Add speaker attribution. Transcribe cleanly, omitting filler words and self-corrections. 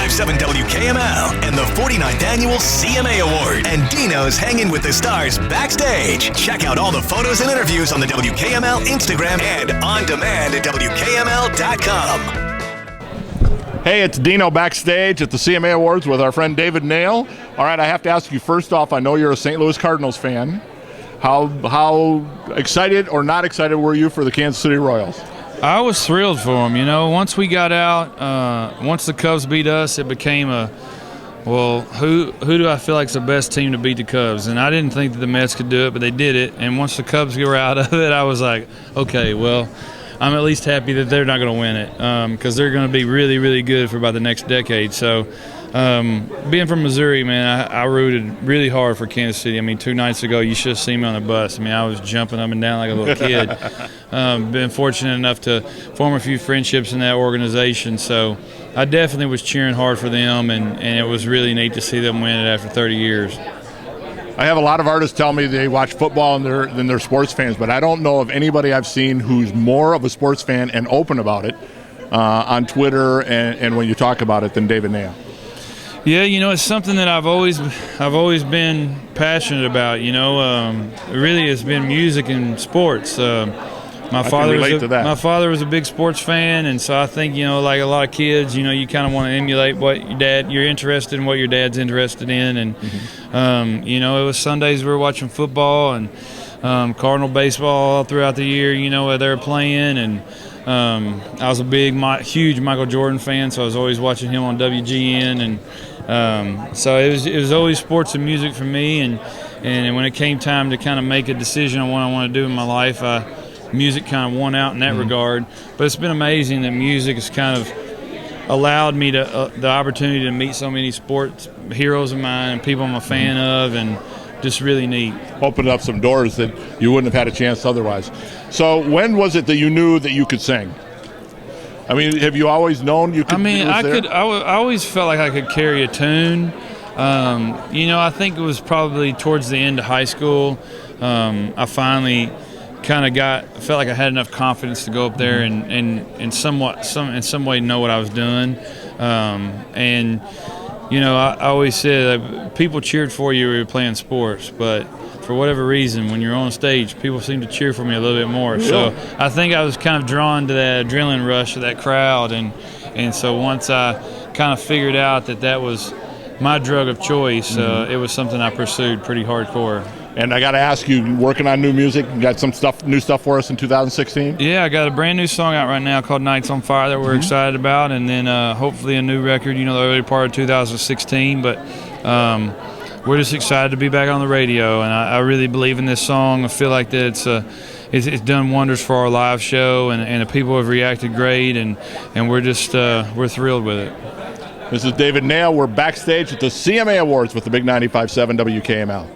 Speaker 1: 95.7 WKML and the 49th Annual CMA Award. And Dino's hanging with the stars backstage. Check out all the photos and interviews on the WKML Instagram and on demand at WKML.com.
Speaker 2: Hey, it's Dino backstage at the CMA Awards with our friend David Nail. All right, I have to ask you first off, I know you're a St. Louis Cardinals fan. How excited or not excited were you for the Kansas City Royals?
Speaker 3: I was thrilled for them. You know, once we got out, once the Cubs beat us, it became who do I feel like is the best team to beat the Cubs? And I didn't think that the Mets could do it, but they did it. And once the Cubs were out of it, I was like, okay, well, I'm at least happy that they're not going to win it because they're going to be really, really good for about the next decade. So being from Missouri, man, I rooted really hard for Kansas City. I mean, 2 nights ago, you should have seen me on the bus. I mean, I was jumping up and down like a little kid. Been fortunate enough to form a few friendships in that organization. So I definitely was cheering hard for them, and it was really neat to see them win it after 30 years.
Speaker 2: I have a lot of artists tell me they watch football and they're sports fans, but I don't know of anybody I've seen who's more of a sports fan and open about it on Twitter and when you talk about it than David Nail.
Speaker 3: Yeah, you know, it's something that I've always been passionate about. You know, really, it's been music and sports. My father was a big sports fan, and so I think, you know, like a lot of kids, you know, you kind of want to emulate what you're interested in, what your dad's interested in, and you know, it was Sundays we were watching football and Cardinal baseball all throughout the year. You know, where they were playing, and I was a huge Michael Jordan fan, so I was always watching him on WGN, and so it was always sports and music for me, and when it came time to kind of make a decision on what I want to do in my life, music kind of won out in that regard. But it's been amazing that music has kind of allowed me to the opportunity to meet so many sports heroes of mine and people I'm a fan of, and just really neat.
Speaker 2: Opened up some doors that you wouldn't have had a chance otherwise. So when was it that you knew that you could sing? I mean, have you always known you could? I mean,
Speaker 3: I always felt like I could carry a tune. You know, I think it was probably towards the end of high school. I finally kind of felt like I had enough confidence to go up there and in some way know what I was doing. And you know, I always said that people cheered for you when you were playing sports, but for whatever reason, when you're on stage, people seem to cheer for me a little bit more. Yeah. So I think I was kind of drawn to that adrenaline rush of that crowd, and so once I kind of figured out that was my drug of choice, it was something I pursued pretty hardcore.
Speaker 2: And I got to ask you, working on new music, you got some new stuff for us in 2016?
Speaker 3: Yeah, I got a brand new song out right now called Nights on Fire that we're excited about, and then hopefully a new record, you know, the early part of 2016. But we're just excited to be back on the radio, and I really believe in this song. I feel like that it's done wonders for our live show, and the people have reacted great, and we're just we're thrilled with it.
Speaker 2: This is David Nail. We're backstage at the CMA Awards with the Big 95.7 WKML.